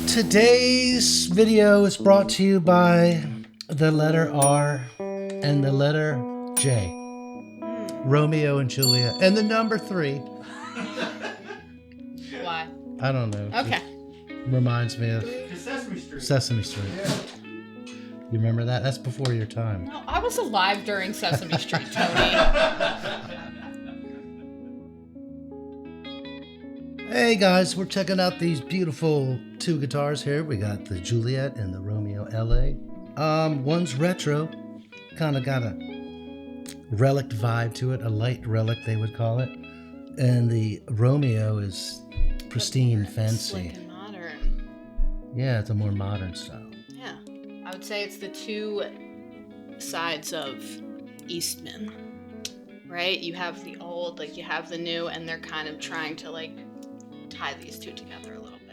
Today's video is brought to you by the letter R and the letter J. Romeo and Juliet. And the number 3. Why? I don't know. Okay. Reminds me of Sesame Street. Sesame Street. Yeah. You remember that? That's before your time. No, I was alive during Sesame Street, Tony. Hey guys, we're checking out these beautiful 2 guitars here. We got the Juliet and the Romeo LA. One's retro, kind of got a relic vibe to it, a light relic they would call it. And the Romeo is pristine, fancy. Slick and modern. Yeah, it's a more modern style. Yeah. I would say it's the 2 sides of Eastman, right? You have the old, like you have the new, and they're kind of trying to like tie these 2 together a little bit.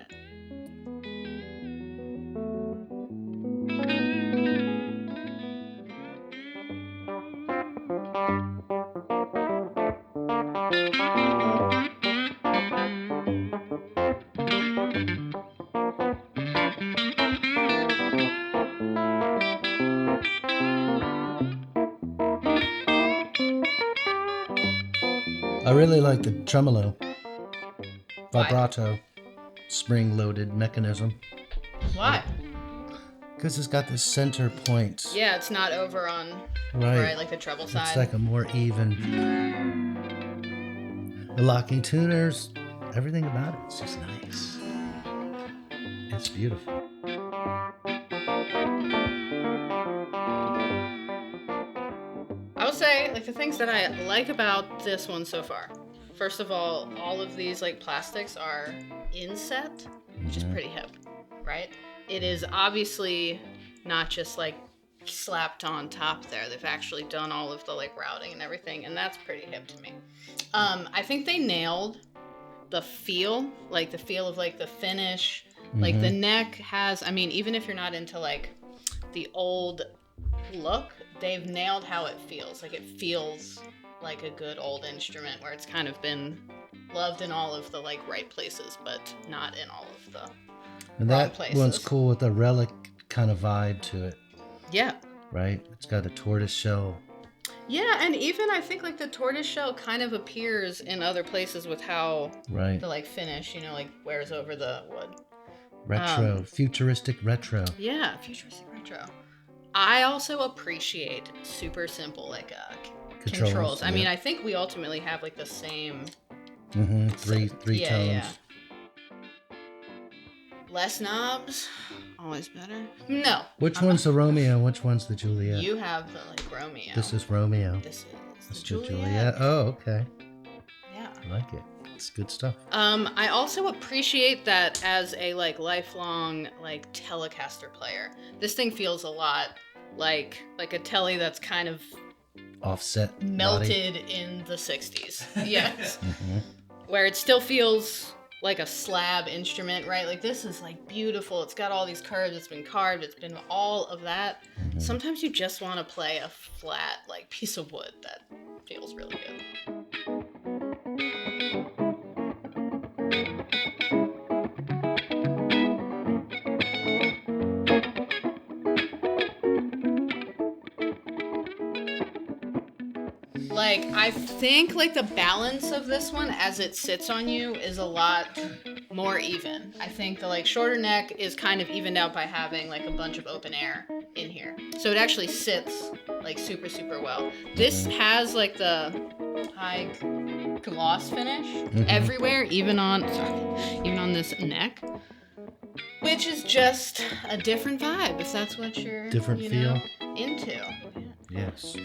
I really like the tremolo, vibrato, spring-loaded mechanism. Why? Because it's got this center point. Yeah, it's not over on Right. like the treble side. It's like a more even. The locking tuners, everything about it, it's just nice. It's beautiful. I would say, like, the things that I like about this one so far. First of all of these, like, plastics are inset, which is pretty hip, right? It is obviously not just, like, slapped on top there. They've actually done all of the, like, routing and everything, and that's pretty hip to me. I think they nailed the feel of, like, the finish. Like, the neck has, I mean, even if you're not into, like, the old look, they've nailed how it feels. Like, it feels like a good old instrument where it's kind of been loved in all of the like right places, but not in all of the And wrong that places. one's cool with a relic kind of vibe to it, Yeah. right? It's got a tortoise shell. Yeah, and even I think like the tortoise shell kind of appears in other places with how Right. the like finish, like wears over the wood. Retro, futuristic retro. Yeah, futuristic retro. I also appreciate super simple like controls. I mean, I think we ultimately have like the same. Three tones. Yeah. Less knobs, always better. No. Which one's the Romeo? Which one's the Juliet? You have the like Romeo. This is Romeo. This is That's the the Juliet. Oh, okay. Yeah. I like it. It's good stuff. I also appreciate that as a like lifelong like Telecaster player. This thing feels a lot like a Tele that's kind of Offset. melted in the 60s. Yes. Where it still feels like a slab instrument, right? Like this is like beautiful. It's got all these curves. It's been carved. It's been all of that. Sometimes you just want to play a flat like piece of wood that feels really good. Like, I think, like, the balance of this one as it sits on you is a lot more even. I think the, like, shorter neck is kind of evened out by having, like, a bunch of open air in here. So it actually sits, like, super, super well. This has, like, the high gloss finish everywhere, even on this neck. Which is just a different vibe, if that's what you're Different feel. Into. Yes.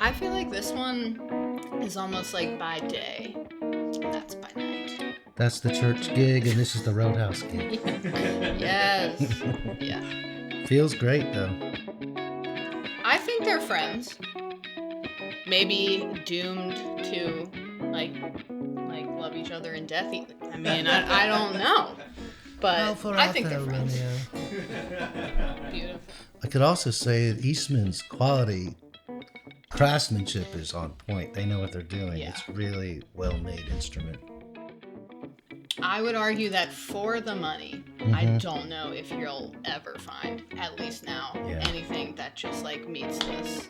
I feel like this one is almost like by day, and that's by night. That's the church gig, and this is the roadhouse gig. Yes. Yeah. Feels great, though. I think they're friends. Maybe doomed to like love each other in death. I mean, I don't know. But I think they're friends. Beautiful. I could also say that Eastman's quality craftsmanship is on point. They know what they're doing. Yeah. It's really well-made instrument. I would argue that for the money, I don't know if you'll ever find, at least now, anything that just like meets this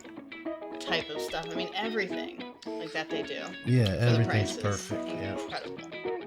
type of stuff. I mean, everything like that they do. Yeah, for the everything's price is perfect. Yeah. incredible.